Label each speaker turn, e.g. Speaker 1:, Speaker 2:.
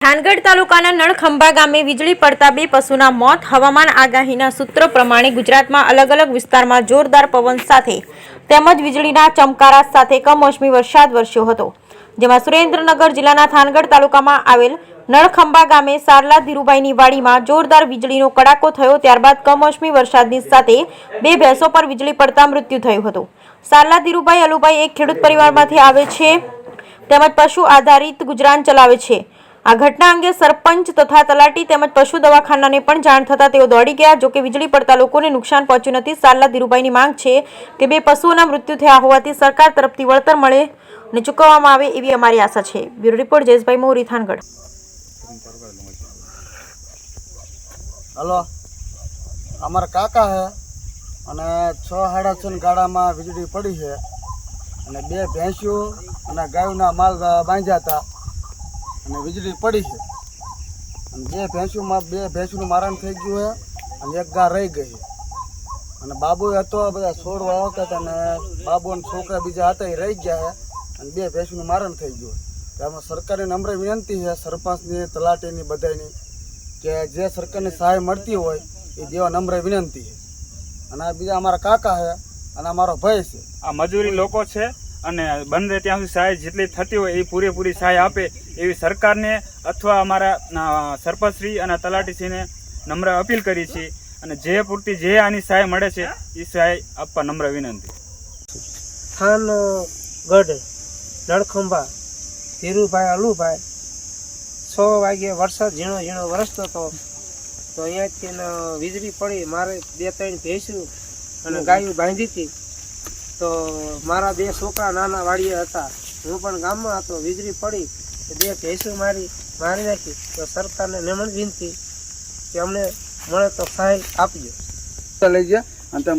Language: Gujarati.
Speaker 1: થાનગઢ તાલુકાના નળખંભા ગામે વીજળી પડતા બે પશુના મોત. હવામાન આગાહીના સૂત્રો પ્રમાણે ગુજરાતમાં અલગ અલગ વિસ્તારમાં જોરદાર પવન સાથે તેમજ વીજળીના ચમકારા સાથે કમોસમી વરસાદ વરસ્યો હતો, જેમાં સુરેન્દ્રનગર જિલ્લાના થાનગઢ તાલુકામાં આવેલ નળખંભા ગામે સારલા ધીરુભાઈની વાડીમાં જોરદાર વીજળીનો કડાકો થયો. ત્યારબાદ કમોસમી વરસાદની સાથે બે ભેંસો પર વીજળી પડતા મૃત્યુ થયું હતું. સારલા ધીરુભાઈ અલુભાઈ એક ખેડૂત પરિવારમાંથી આવે છે તેમજ પશુ આધારિત ગુજરાન ચલાવે છે. આ ઘટના અંગે સરપંચ તથા તલાટી તેમજ પશુ દવાખાનાને પણ જાણ થતાં તેઓ દોડી ગયા. જોકે વીજળી પડતા લોકોને નુકસાન પહોંચ્યું નથી. સારલા ધીરુભાઈની માંગ છે કે બે પશુઓના મૃત્યુ થયા હોવાથી સરકાર તરફથી વળતર મળે અને ચૂકવવામાં આવે એવી અમારી આશા છે. બ્યુરો રિપોર્ટ જયેશભાઈ મોરી, થાનગઢ.
Speaker 2: હલો, અમારા કાકા હે અને 6:30 ગાડામાં વીજળી પડી છે અને બે ભેંસ્યું અને ગાયના માલ બાંધ્યા હતા અને વીજળી પડી છે અને બે ભેંસુનું મારણ થઈ ગયું છે અને એક ગા રહી ગઈ અને બાબુ હતો, બધા છોડવા આવતા હતા અને બાબુ અને છોકરા બીજા હતા એ રહી ગયા છે અને બે ભેંસુનું મારણ થઈ ગયું. એમાં સરકારની નમ્ર વિનંતી છે, સરપંચની, તલાટીની, બધાની, કે જે સરકારની સહાય મળતી હોય એ દેવા નમ્ર વિનંતી છે. અને આ બીજા અમારા કાકા છે અને અમારો ભાઈ છે.
Speaker 3: આ મજૂરી લોકો છે અને બંને ત્યાં સુધી સહાય જેટલી થતી હોય એ પૂરેપૂરી સહાય આપે એવી સરકારને અથવા અમારા સરપંચશ્રી અને તલાટીશ્રીને નમ્ર અપીલ કરી છે અને જે પૂરતી જે આની સહાય મળે છે એ સહાય આપવા નમ્ર વિનંતી.
Speaker 4: થાનગઢ નળખંભા ધીરુભાઈ અલુભાઈ 6 વાગે વરસાદ ઝીણો ઝીણો વરસતો હતો તો અહીંયાથી વીજળી પડી. મારે 2-3 ભેંસું અને ગાયું બાંધી હતી તો મારા બે છોકરા નાના વાડીએ હતા, હું પણ ગામમાં હતો. વીજળી પડી તો બે ભેંસું મારી નાખી. તો સરકારને નમ્ર વિનંતી કે અમને મળે તો સહાય આપજો.
Speaker 2: લઈ ગયા અને